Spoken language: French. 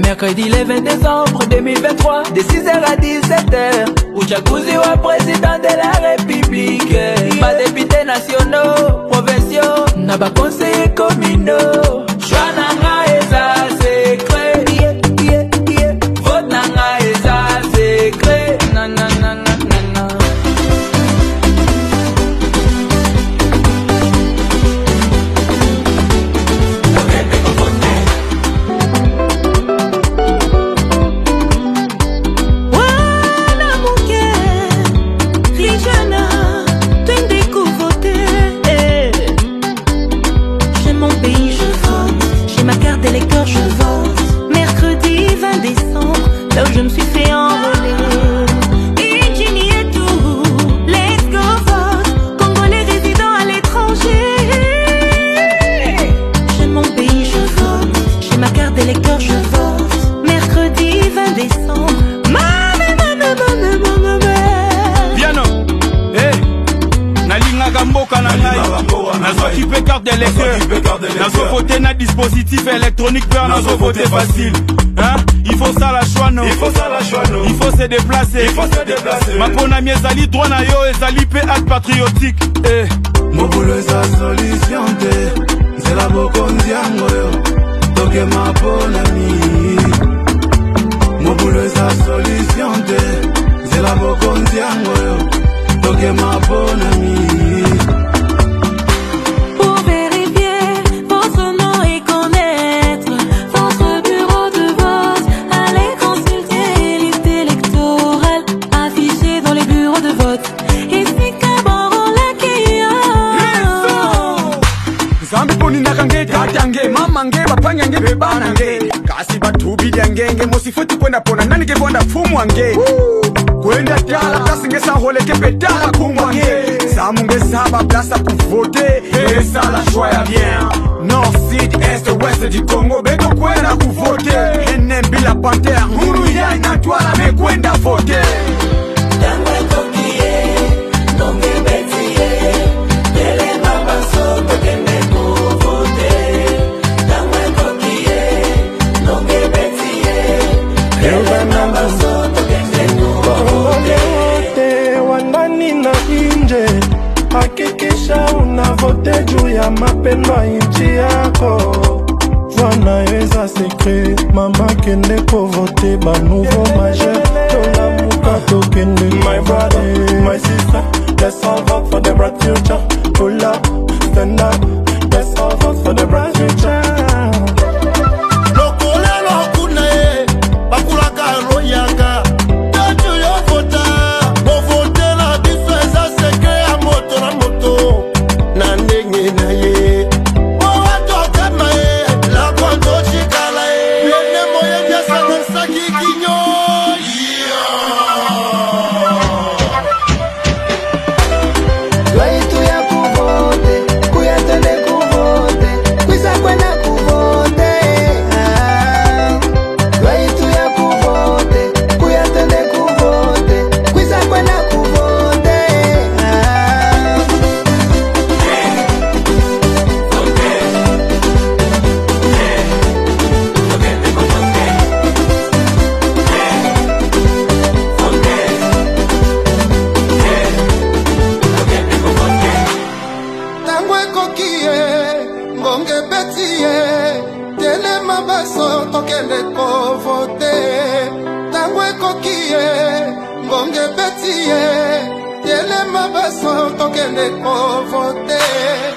Mercredi le 20 décembre 2023, de 6h à 17h, uchaguzi wa président de la République. Ba députés nationaux, provinciaux, na ba conseillers communaux. Choix nanga eza secret, vote nanga eza secret, nanana. Wana muke s'occuper carte d'électeur. Nazo voter na dispositif électronique peur nazo voter facile. Hein? Il faut ça la choix non. Il faut se déplacer. Ma pona miezali droit na yo ezali pe acte patriotique. Mobulu eza solution te. C'est la bokonzi yango yo. Toke ma pona mi. Mobulu eza solution te. C'est la bokonzi yango yo. Toke ma pona mi. Zambi poni nakange tatange mamange bapanyange bebanange kasi batubi lyangenge mosifuti kwenda pona nani ke bonda fumwange kwenda tala kasi ngesa holeke betala kumwange samunge saba plasa kuvote sala choya bien Nord, Sud, Est, Ouest du Congo beko kwenda kuvote ene bila panter huru ya inatwala me kwenda vote Hakikisha unavote juu ya mapendo ya nchi yako. Wanaweza secret mama kende kovote ba nouveau majeur. Tola muka tokende my brother, my sister. Let's all vote for the bright future. Pull up, stand up. Let's all vote for the bright future. Ngonge betiye, tele mabaso tokende ko vote.